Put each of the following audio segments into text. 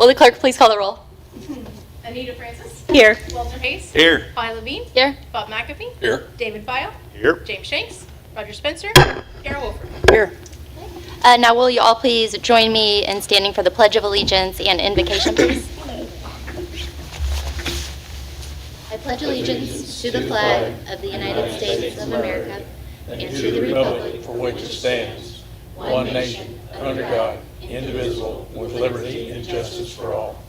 Will the clerk please call the roll? Anita Francis. Here. Walter Hayes. Here. Vi Levine. Here. Bob McAfee. Here. David File. Here. James Shanks. Roger Spencer. Kara Wolford. Here. Now will you all please join me in standing for the Pledge of Allegiance and invocation, please? I pledge allegiance to the flag of the United States of America and to the republic for which it stands, one nation, under God, indivisible, with liberty and justice for all.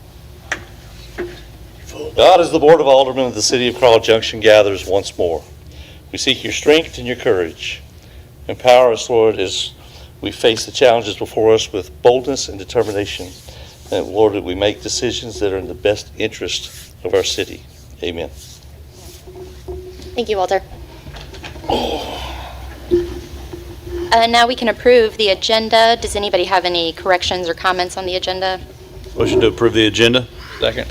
God, as the Board of Alderman of the City of Carl Junction gathers once more, we seek your strength and your courage. Empower us, Lord, as we face the challenges before us with boldness and determination. And Lord, that we make decisions that are in the best interest of our city. Amen. Thank you, Walter. Now we can approve the agenda. Does anybody have any corrections or comments on the agenda? Motion to approve the agenda. Second.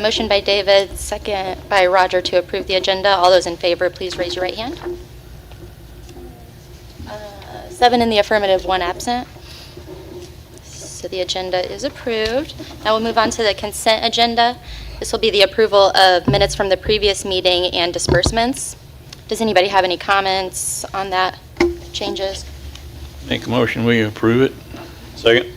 Motion by David, second by Roger to approve the agenda. All those in favor, please raise your right hand. 7 in the affirmative, 1 absent. So the agenda is approved. Now we'll move on to the consent agenda. This will be the approval of minutes from the previous meeting and disbursements. Does anybody have any comments on that, changes? Make a motion, we approve it. Second.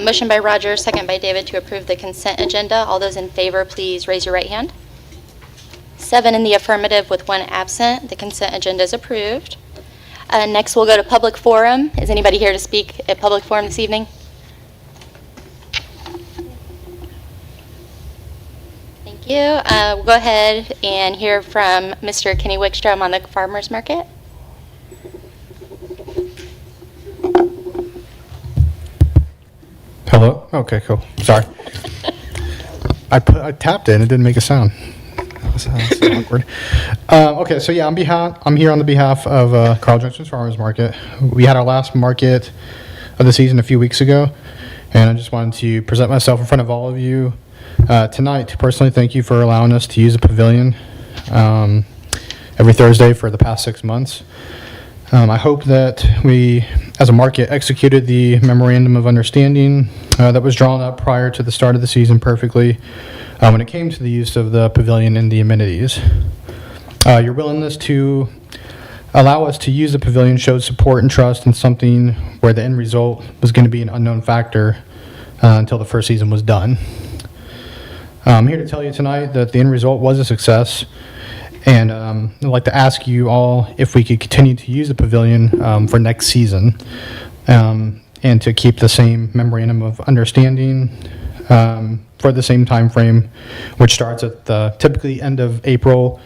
Motion by Roger, second by David to approve the consent agenda. All those in favor, please raise your right hand. 7 in the affirmative with 1 absent. The consent agenda is approved. Next, we'll go to public forum. Is anybody here to speak at public forum this evening? Thank you. We'll go ahead and hear from Mr. Kenny Wickstrom on the farmers market. Hello? Okay, cool. Sorry. I tapped it and it didn't make a sound. That's awkward. Okay, so yeah, I'm here on the behalf of Carl Junction's Farmers Market. We had our last market of the season a few weeks ago, and I just wanted to present myself in front of all of you tonight to personally thank you for allowing us to use the pavilion every Thursday for the past 6 months. I hope that we, as a market, executed the memorandum of understanding that was drawn up prior to the start of the season perfectly when it came to the use of the pavilion and the amenities. Your willingness to allow us to use the pavilion showed support and trust in something where the end result was going to be an unknown factor until the first season was done. I'm here to tell you tonight that the end result was a success. And I'd like to ask you all if we could continue to use the pavilion for next season and to keep the same memorandum of understanding for the same time frame, which starts at the typically end of April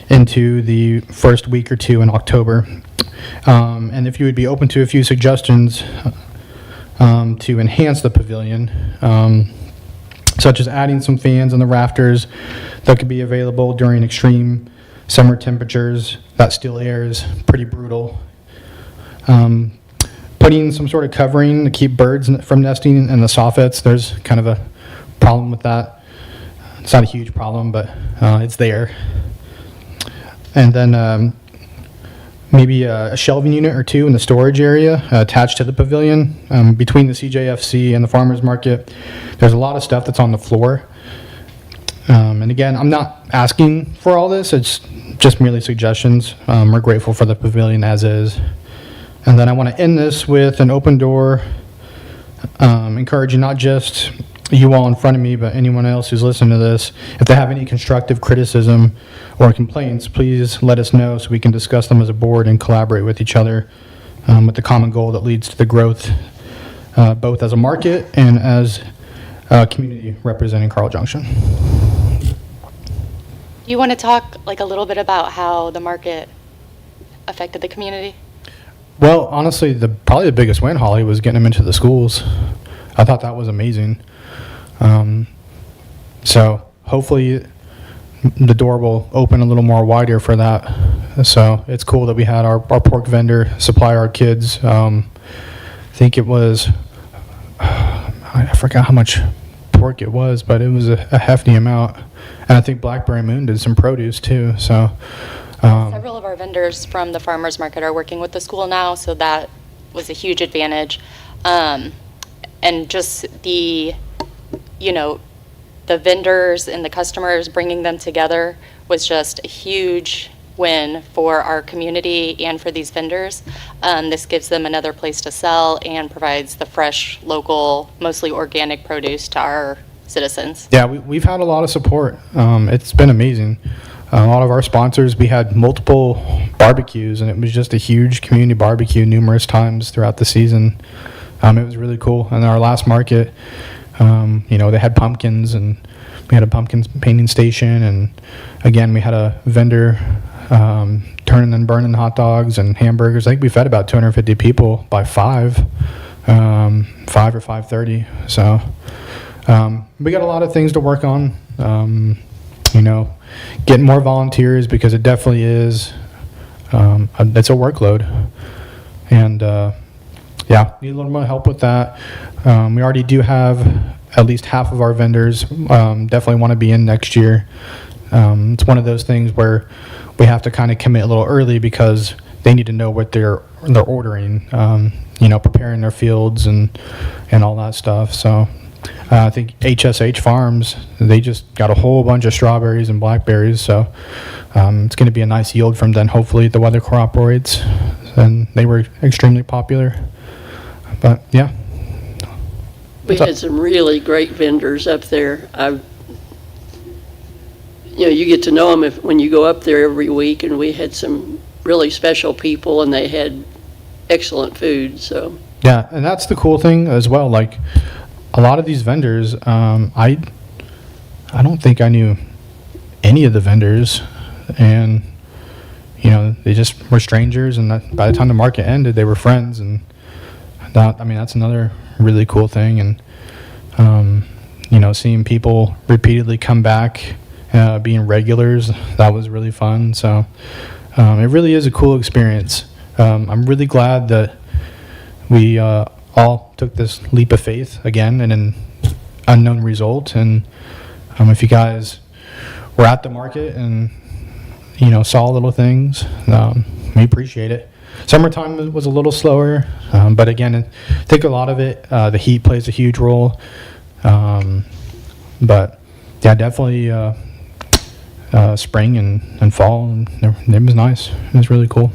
into the first week or two in October. And if you would be open to a few suggestions to enhance the pavilion, such as adding some fans in the rafters that could be available during extreme summer temperatures. That still air is pretty brutal. Putting some sort of covering to keep birds from nesting in the soffits. There's kind of a problem with that. It's not a huge problem, but it's there. And then maybe a shelving unit or two in the storage area attached to the pavilion. Between the CJFC and the farmers market, there's a lot of stuff that's on the floor. And again, I'm not asking for all this, it's just merely suggestions. We're grateful for the pavilion as is. And then I want to end this with an open door, encouraging not just you all in front of me, but anyone else who's listening to this. If they have any constructive criticism or complaints, please let us know so we can discuss them as a board and collaborate with each other with the common goal that leads to the growth, both as a market and as a community representing Carl Junction. Do you want to talk like a little bit about how the market affected the community? Well, honestly, probably the biggest win, Holly, was getting them into the schools. I thought that was amazing. So hopefully the door will open a little more wider for that. So it's cool that we had our pork vendor supply our kids. I think it was, I forgot how much pork it was, but it was a hefty amount. And I think Blackberry Moon did some produce too. So Several of our vendors from the farmers market are working with the school now, so that was a huge advantage. And just the, you know, the vendors and the customers, bringing them together was just a huge win for our community and for these vendors. This gives them another place to sell and provides the fresh, local, mostly organic produce to our citizens. Yeah, we've had a lot of support. It's been amazing. A lot of our sponsors, we had multiple barbecues, and it was just a huge community barbecue numerous times throughout the season. It was really cool. And our last market, you know, they had pumpkins, and we had a pumpkin painting station, and again, we had a vendor turning and burning hot dogs and hamburgers. I think we fed about 250 people by 5 or 5:30. So we got a lot of things to work on. You know, getting more volunteers, because it definitely is, it's a workload. And yeah, need a little more help with that. We already do have at least half of our vendors definitely want to be in next year. It's one of those things where we have to kind of commit a little early, because they need to know what they're ordering, you know, preparing their fields and all that stuff. So I think HSH Farms, they just got a whole bunch of strawberries and blackberries, so it's going to be a nice yield from them. Hopefully the weather cooperates, and they were extremely popular. But yeah. We had some really great vendors up there. You know, you get to know them when you go up there every week, and we had some really special people, and they had excellent food. So Yeah, and that's the cool thing as well. Like, a lot of these vendors, I don't think I knew any of the vendors, and you know, they just were strangers, and by the time the market ended, they were friends. And that, I mean, that's another really cool thing. And you know, seeing people repeatedly come back, being regulars, that was really fun. So it really is a cool experience. I'm really glad that we all took this leap of faith again in an unknown result. And if you guys were at the market and, you know, saw little things, we appreciate it. Summertime was a little slower, but again, I think a lot of it, the heat plays a huge role. But yeah, definitely spring and fall, and it was nice. It was really cool.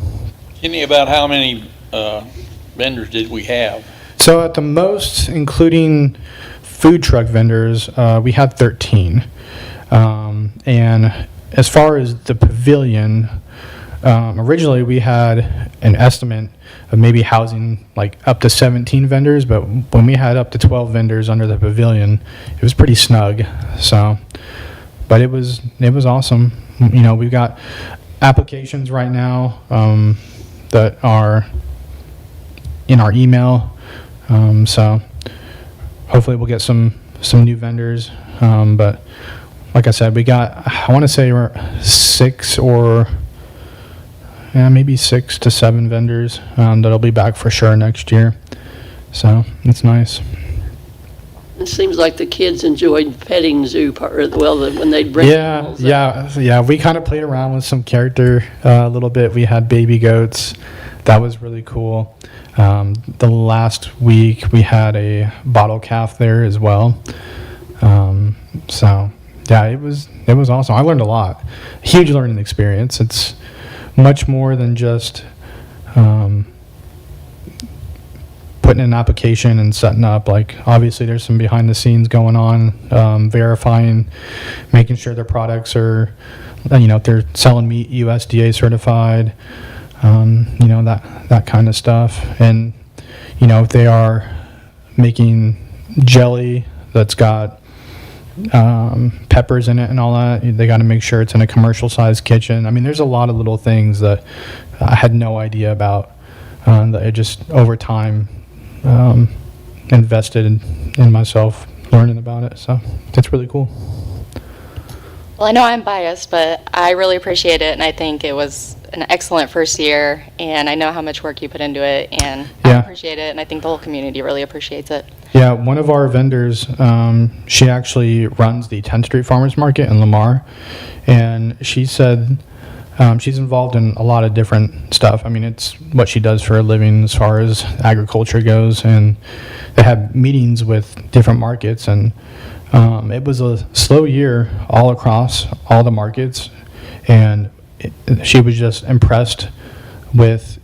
Kenny, about how many vendors did we have? So at the most, including food truck vendors, we had 13. And as far as the pavilion, originally we had an estimate of maybe housing like up to 17 vendors, but when we had up to 12 vendors under the pavilion, it was pretty snug. So, but it was awesome. You know, we've got applications right now that are in our email. So hopefully we'll get some new vendors. But like I said, we got, I want to say we're maybe 6 to 7 vendors that'll be back for sure next year. So it's nice. it seems like the kids enjoyed petting zoo part, well, when they'd bring animals up. Yeah. We kind of played around with some character a little bit. We had baby goats. That was really cool. The last week we had a bottle calf there as well. So yeah, it was awesome. I learned a lot. Huge learning experience. It's much more than just putting an application and setting up. Like, obviously there's some behind the scenes going on, verifying, making sure their products are, if they're selling meat USDA certified, that kind of stuff. And, if they are making jelly that's got peppers in it and all that, they got to make sure it's in a commercial sized kitchen. I mean, there's a lot of little things that I had no idea about, that I just over time invested in myself learning about it. So it's really cool. Well, I know I'm biased, but I really appreciate it, and I think it was an excellent first year, and I know how much work you put into it, and I Yeah. appreciate it, and I think the whole community really appreciates it. Yeah, one of our vendors, she actually runs the 10th Street Farmers Market in Lamar, and she said she's involved in a lot of different stuff. I mean, it's what she does for a living as far as agriculture goes, and they had meetings with different markets, and it was a slow year all across all the markets, and she was just impressed with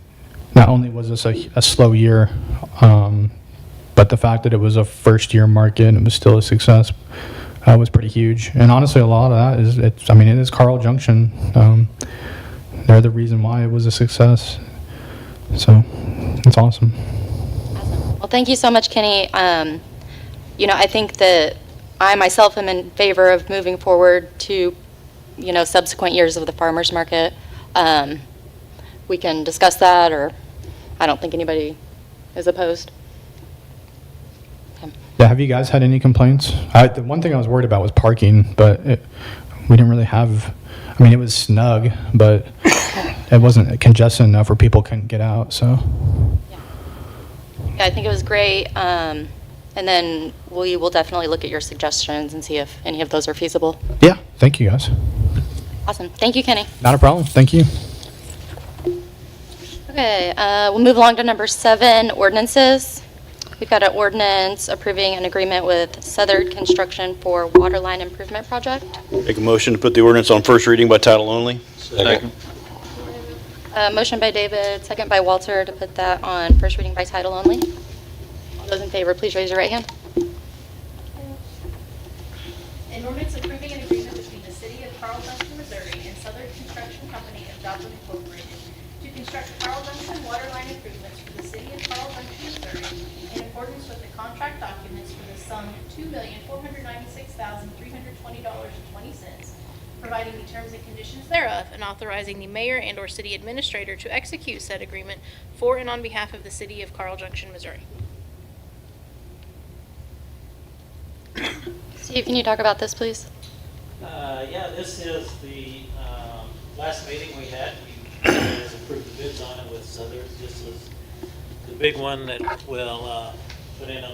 not only was this a slow year, but the fact that it was a first-year market and it was still a success was pretty huge. And honestly, a lot of that is, it is Carl Junction. They're the reason why it was a success. So it's awesome. Awesome. Well, thank you so much, Kenny. I think that I myself am in favor of moving forward to, subsequent years of the farmers market. We can discuss that, or I don't think anybody is opposed. Yeah, have you guys had any complaints? The one thing I was worried about was parking, but we didn't really have, it was snug, but it wasn't congested enough where people couldn't get out, so. Yeah, I think it was great. And then we will definitely look at your suggestions and see if any of those are feasible. Yeah, thank you guys. Awesome. Thank you, Kenny. Not a problem, thank you. Okay, we'll move along to number 7, ordinances. We've got an ordinance approving an agreement with Southern Construction for waterline improvement project. Make a motion to put the ordinance on first reading by title only. Second. Motion by David, second by Walter to put that on first reading by title only. All those in favor, please raise your right hand. An ordinance approving an agreement between the City of Carl Junction, Missouri and Southern Construction Company of Joplin Incorporated to construct Carl Junction waterline improvements for the City of Carl Junction, Missouri in accordance with the contract documents for the sum of $2,496,320.20, providing the terms and conditions thereof, and authorizing the mayor and/or city administrator to execute said agreement for and on behalf of the City of Carl Junction, Missouri. Steve, can you talk about this, please? Yeah, this is the last meeting we had. We guys approved the bids on it with Southern. This is the big one that will put in a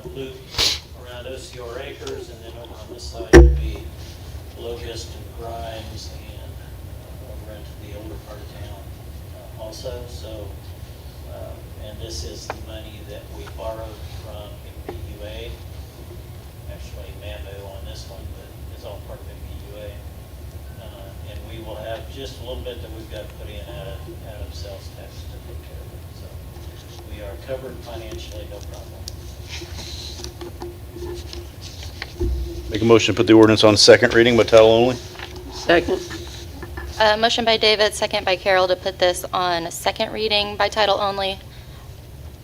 loop around OCR Acres, and then over on this side will be Locust and Grimes and over into the older part of town also. So, and this is the money that we borrowed from MPUA. Actually, Mambo on this one, but it's all part of MPUA. And we will have just a little bit that we've got to put in out of sales tax to take care of it. So we are covered financially, no problem. Make a motion to put the ordinance on second reading by title only. Second. Motion by David, second by Carol to put this on second reading by title only.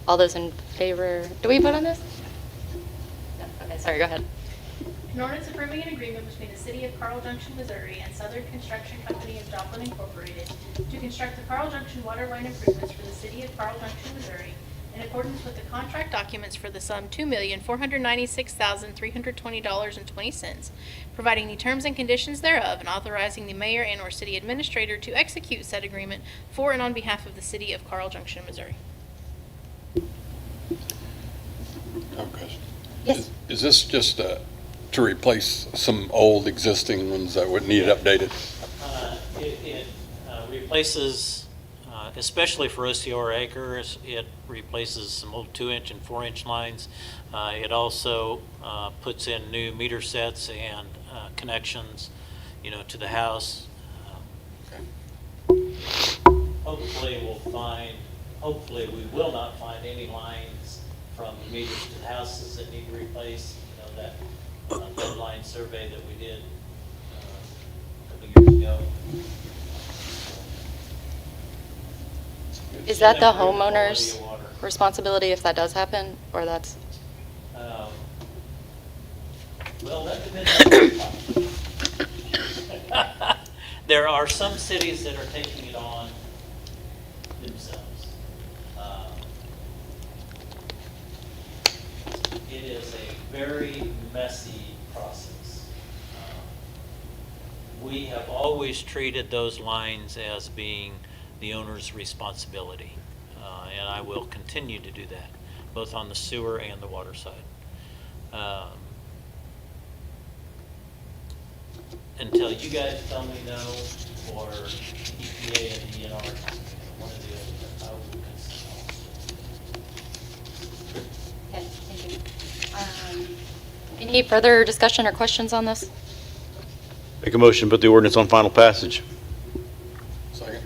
All those in favor, do we vote on this? No. Okay, sorry, go ahead. An ordinance approving an agreement between the City of Carl Junction, Missouri and Southern Construction Company of Joplin Incorporated to construct the Carl Junction waterline improvements for the City of Carl Junction, Missouri in accordance with the contract documents for the sum $2,496,320.20, providing the terms and conditions thereof, and authorizing the mayor and/or city administrator to execute said agreement for and on behalf of the City of Carl Junction, Missouri. Yes. Is this just to replace some old existing ones that would need updated? It replaces, especially for OCR Acres, it replaces some old 2-inch and 4-inch lines. It also puts in new meter sets and connections, to the house. Hopefully we will not find any lines from the meters to the houses that need replaced. That line survey that we did a couple years ago. Is that the homeowner's responsibility if that does happen, or that's? Well, that depends on the There are some cities that are taking it on themselves. It is a very messy process. We have always treated those lines as being the owner's responsibility, and I will continue to do that, both on the sewer and the water side. Until you guys tell me no, or EPA and DNR, one of the other, I will consent. Okay. Any further discussion or questions on this? Make a motion to put the ordinance on final passage. Second.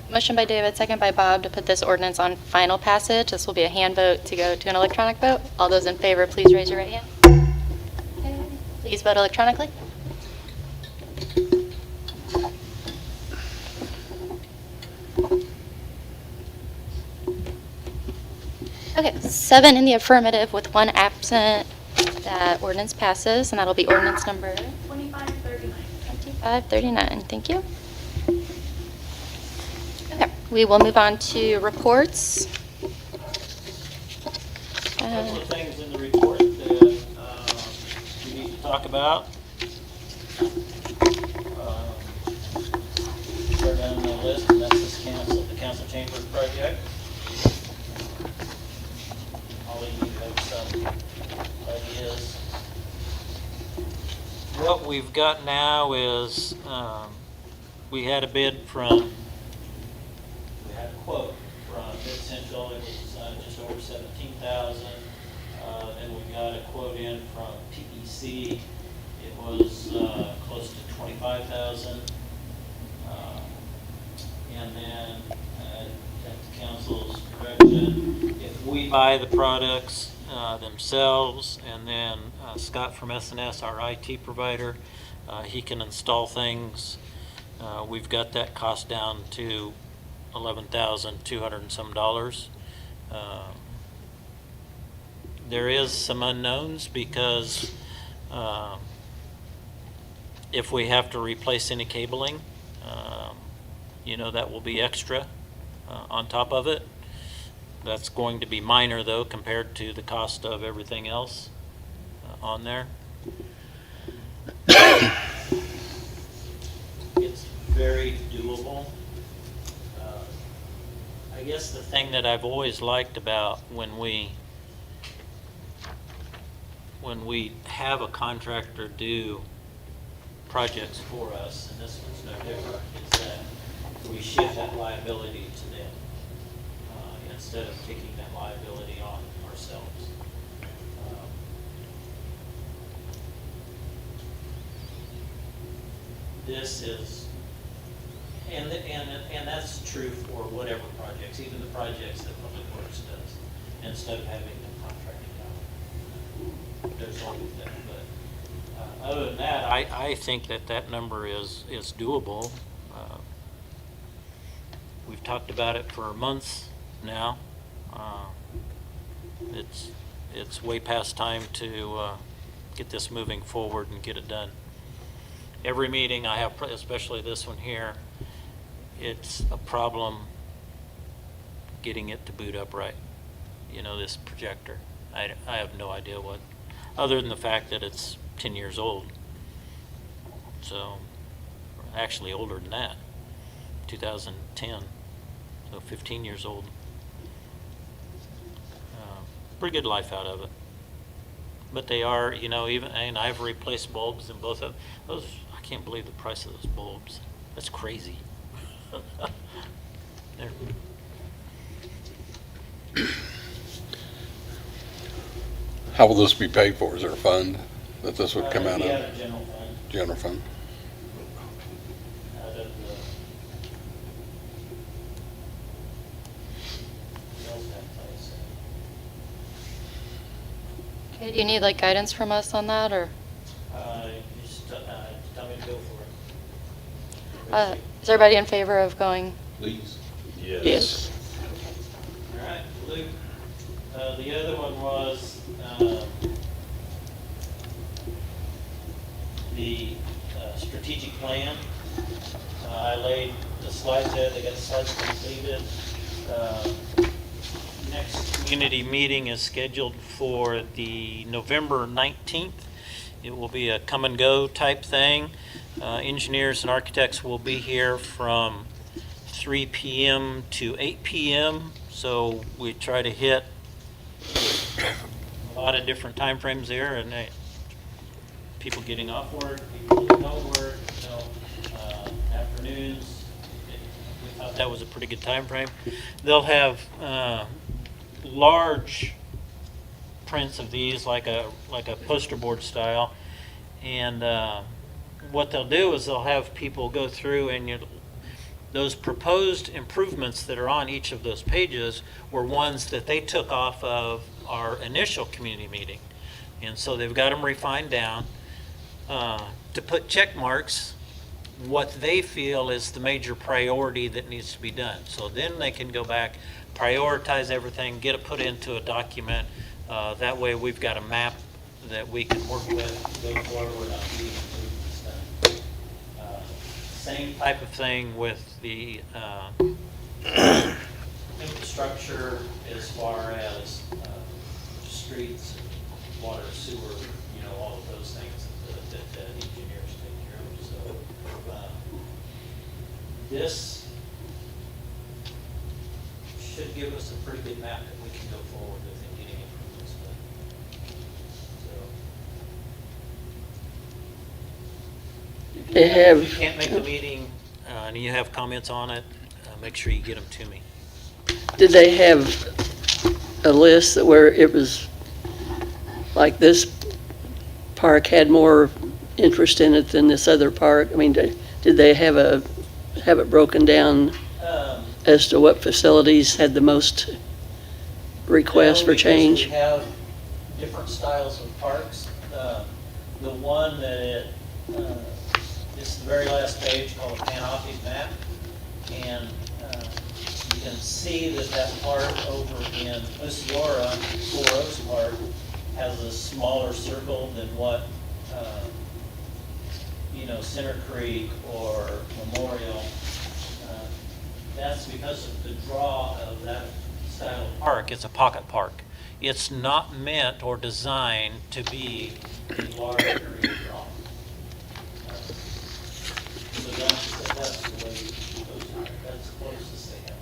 Motion by David, second by Bob to put this ordinance on final passage. This will be a hand vote to go to an electronic vote. All those in favor, please raise your right hand. Okay. Please vote electronically. Okay, 7 in the affirmative with 1 absent. That ordinance passes, and that'll be ordinance number 2539. 2539. Thank you. Okay, we will move on to reports. Couple of things in the report that we need to talk about. Start down the list, and that's the council chambers project. Holly, you have some ideas. What we've got now is, we had a quote from Mid Central. It was just over 17,000. Then we got a quote in from TEC. It was close to 25,000. And then at the council's direction, if we buy the products themselves, and then Scott from SNS, our IT provider, he can install things. We've got that cost down to $11,200 and some dollars. There is some unknowns because if we have to replace any cabling, that will be extra on top of it. That's going to be minor though compared to the cost of everything else on there. It's very doable. I guess the thing that I've always liked about when we have a contractor do projects for us, and this one's no different, is that we shift that liability to them instead of taking that liability on ourselves. This is, and that's true for whatever projects, even the projects that Public Works does, instead of having them contracted out. There's always that, but other than that, I think that number is doable. We've talked about it for months now. It's way past time to get this moving forward and get it done. Every meeting I have, especially this one here, it's a problem getting it to boot up right. This projector. I have no idea what, other than the fact that it's 10 years old. So, actually older than that, 2010, so 15 years old. Pretty good life out of it. But they are, even, and I've replaced bulbs in both of those. I can't believe the price of those bulbs. That's crazy. How will this be paid for? Is there a fund that this would come out We have of? a general fund General fund? out of the sales tax, I say. Okay, do you need guidance from us on that, or Just tell me to go for it. is everybody in favor of going? Please. Yes. All right, Luke. The other one was the strategic plan. I laid the slides there. They got the slides completed. Next community meeting is scheduled for the November 19th. It will be a come and go type thing. Engineers and architects will be here from 3 p.m. to 8 p.m. So we try to hit a lot of different time frames there, and people getting off work, people getting home work, afternoons. We thought that was a pretty good time frame. They'll have large prints of these like a poster board style. And what they'll do is they'll have people go through and those proposed improvements that are on each of those pages were ones that they took off of our initial community meeting. And so they've got them refined down to put check marks what they feel is the major priority that needs to be done. So then they can go back, prioritize everything, get it put into a document. That way we've got a map that we can work with, go forward on the improvements done. Same type of thing with the infrastructure as far as streets, water, sewer, all of those things that engineers take care of. So this should give us a pretty good map that we can go forward with in getting improvements done. So They have. if you can't make the meeting and you have comments on it, make sure you get them to me. Did they have a list where it was like this park had more interest in it than this other park? I mean, did they have it broken down as to what facilities had the most requests for change? We have different styles of parks. The one that it's the very last page called Panoptic Map, and you can see that park over in Osceola, Four Oaks Park, has a smaller circle than what Center Creek or Memorial. That's because of the draw of that style of park. It's a pocket park. It's not meant or designed to be a large area draw. So that's the way that's the closest they have.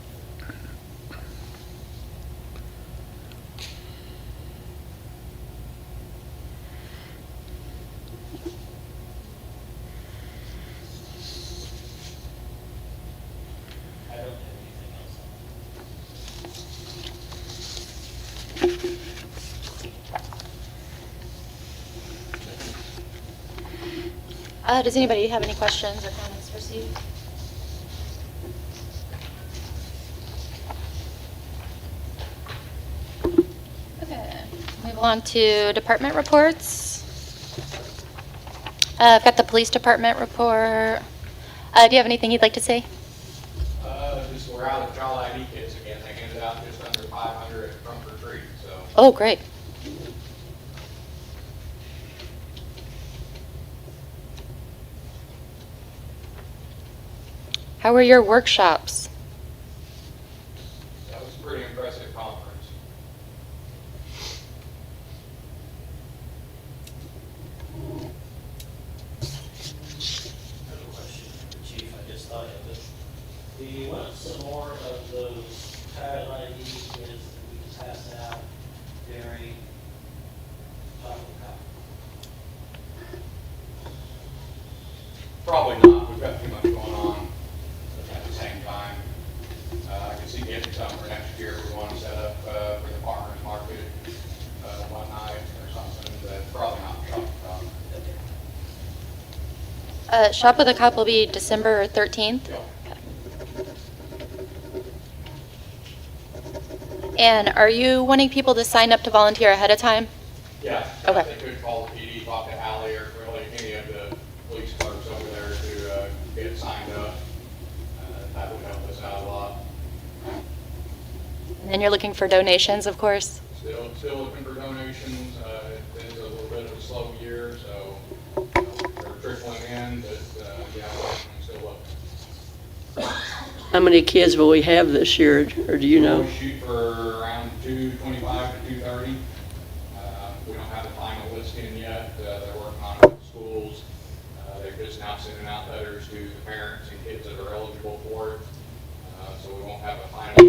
I don't have anything else on Does anybody have any questions or comments for Steve? Okay, move on to department reports. I've got the police department report. Do you have anything you'd like to say? Just we're out of child ID kits again. They handed out just under 500 at trunk or treat, so. Oh, great. How were your workshops? That was a pretty impressive conference. I have a question for the chief, I just thought of it. Do you want some more of those child ID kids that we pass out during chocolate cup? Probably not. We've got too much going on at the same time. I can see getting some for next year. We want to set up for the farmer's market one night or something, but probably not chocolate cup. Shop with a Cop will be December 13th. Yeah. And are you wanting people to sign up to volunteer ahead of time? Yeah. Okay. They could call the PD, talk to Allie, or really any of the police clerks over there to get signed up. That would help us out a lot. And then you're looking for donations, of course. Still looking for donations. It is a little bit of a slow year, so they're trickling in, but yeah, I'm still looking. How many kids will we have this year, or do you know? We shoot for around 225 to 230. We don't have the final list in yet. They're working on it with schools. They're just now sending out letters to the parents and kids that are eligible for it. So we won't have a final.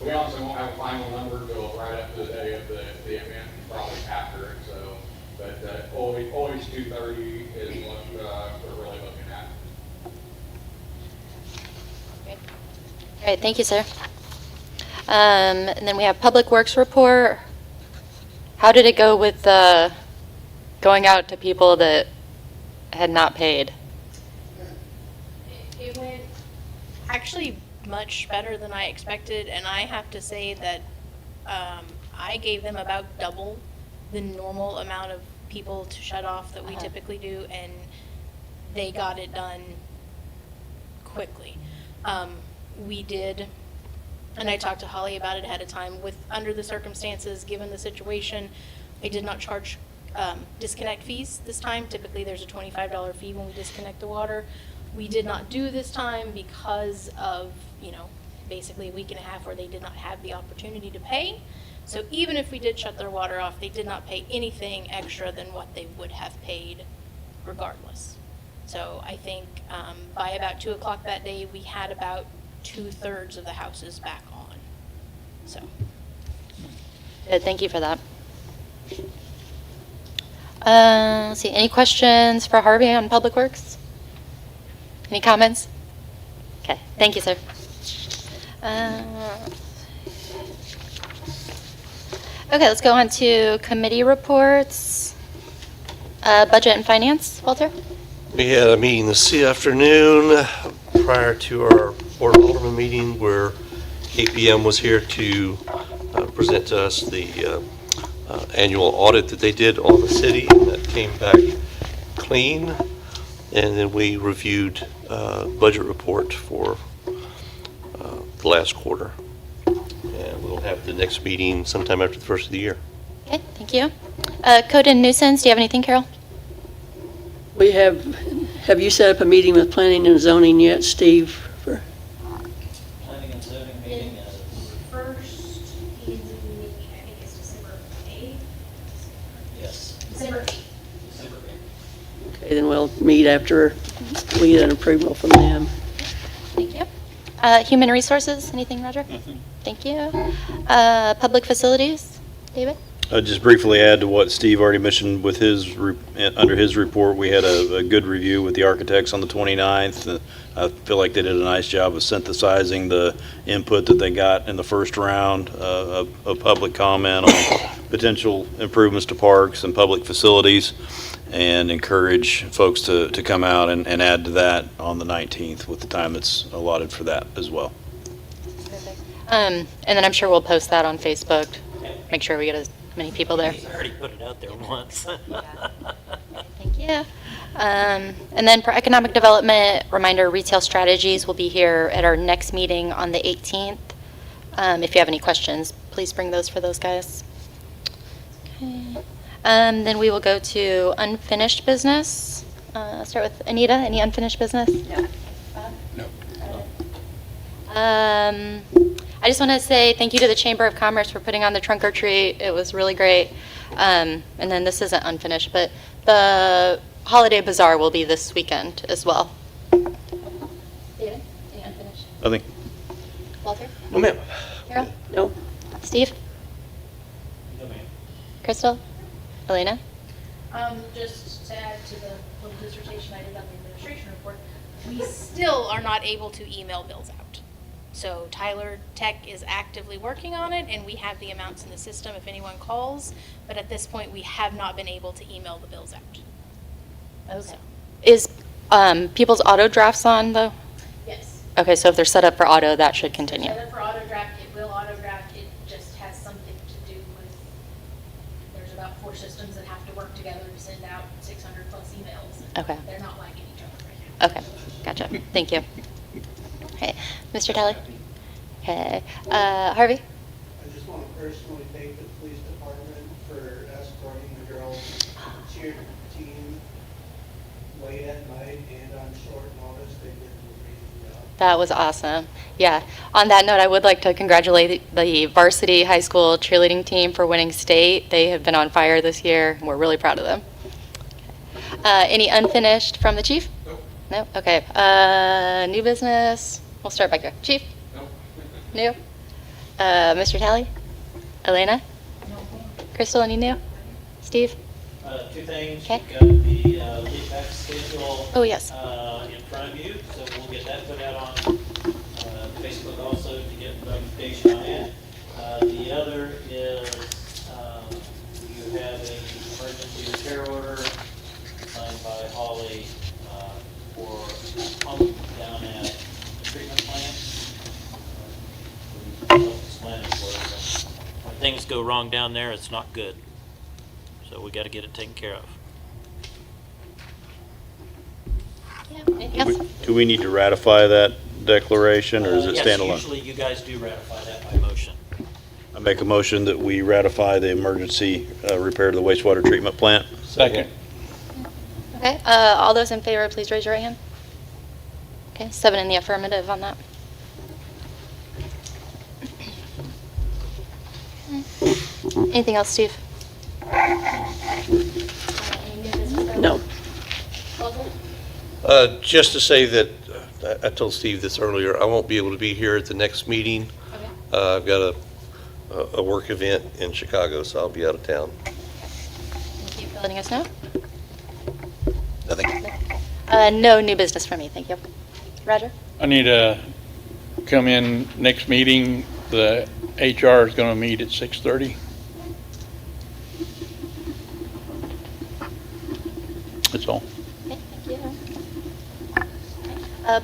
We honestly won't have a final number until right up to the day of the event, probably after it. So, but always 230 is what we're really looking at. All right, thank you, sir. And then we have Public Works report. How did it go with going out to people that had not paid? It went actually much better than I expected, and I have to say that I gave them about double the normal amount of people to shut off that we typically do, and they got it done quickly. We did, and I talked to Holly about it ahead of time, under the circumstances, given the situation, I did not charge disconnect fees this time. Typically, there's a $25 fee when we disconnect the water. We did not do this time because of, basically a week and a half where they did not have the opportunity to pay. So even if we did shut their water off, they did not pay anything extra than what they would have paid regardless. So I think by about 2 o'clock that day, we had about 2/3 of the houses back on. So. Good, thank you for that. Let's see, any questions for Harvey on Public Works? Any comments? Okay, thank you, sir. Okay, let's go on to committee reports. Budget and Finance, Walter? We had a meeting this afternoon prior to our Board of Alderman meeting where KPM was here to present to us the annual audit that they did on the city, and that came back clean. And then we reviewed budget report for the last quarter. And we'll have the next meeting sometime after the first of the year. Okay, thank you. Code and nuisance, do you have anything, Carol? We have you set up a meeting with planning and zoning yet, Steve? Planning and zoning meeting is First meeting, I think it's December 8th. yes, December 8th. December 8th. Okay, then we'll meet after we get an approval from them. Thank you. Human resources, anything, Roger? Thank you. Public facilities, David? Just briefly add to what Steve already mentioned with under his report, we had a good review with the architects on the 29th. I feel like they did a nice job of synthesizing the input that they got in the first round of public comment on potential improvements to parks and public facilities, and encourage folks to come out and add to that on the 19th with the time that's allotted for that as well. And then I'm sure we'll post that on Facebook. Make sure we get as many people there. He's already put it out there once. Thank you. And then for economic development, reminder, retail strategies will be here at our next meeting on the 18th. If you have any questions, please bring those for those guys. Okay. Then we will go to unfinished business. Start with Anita. Any unfinished business? No. I just want to say thank you to the Chamber of Commerce for putting on the trunk or treat. It was really great. And then this isn't unfinished, but the holiday bazaar will be this weekend as well. David, any unfinished? Nothing. Walter? No, ma'am. Carol? No? Steve? No, ma'am. Crystal? Elena? Just to add to the little dissertation I did on the administration report, we still are not able to email bills out. So Tyler Tech is actively working on it, and we have the amounts in the system if anyone calls, but at this point, we have not been able to email the bills out. Okay. Is people's auto drafts on, though? Yes. Okay, so if they're set up for auto, that should continue. Set up for auto draft, it will auto draft, it just has something to do with, there's about 4 systems that have to work together to send out 600 plus emails. and Okay. They're not liking each other right now. Okay, gotcha. Thank you. Okay, Mr. Talley? Okay, Harvey? I just want to personally thank the police department for escorting the girls' cheer team late at night and on short notice. They did an amazing job. That was awesome. Yeah, on that note, I would like to congratulate the varsity high school cheerleading team for winning state. They have been on fire this year, and we're really proud of them. Any unfinished from the chief? Nope. No? Okay, new business? We'll start back here. Chief? Nope. New? Mr. Talley? Elena? Crystal, any new? Steve? 2 things. Okay. You've got the lead back schedule. Oh, yes. In front of you, so we'll get that put out on Facebook also to get notification on it. The other is you Holly for pump down at the treatment plant. Self-explanatory, but when things go wrong down there, it's not good. So we got to get it taken care of. Yeah, anything else? Do we need to ratify that declaration, or is it Yes, standalone? usually you guys do ratify that by motion. I make a motion that we ratify the emergency repair to the wastewater treatment plant. Second. Okay, all those in favor, please raise your right hand. Okay, 7 in the affirmative on that. Anything else, Steve? No. Just to say that, I told Steve this earlier, I won't be able to be here at the next meeting. I've got a work event in Chicago, so I'll be out of town. Thank you for letting us know. Nothing. No new business for me, thank you. Roger? I need to come in next meeting. The HR is going to meet at 6:30. That's all. Okay, thank you.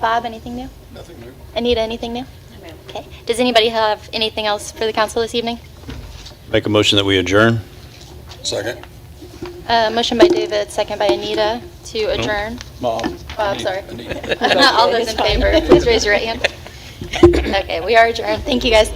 Bob, anything new? Nothing new. Anita, anything new? Okay. Does anybody have anything else for the council this evening? Make a motion that we adjourn. Second. Motion by David, second by Anita to adjourn. Bob. Bob, sorry. Anita. All those in favor, please raise your right hand. Okay, we are adjourned. Thank you, guys.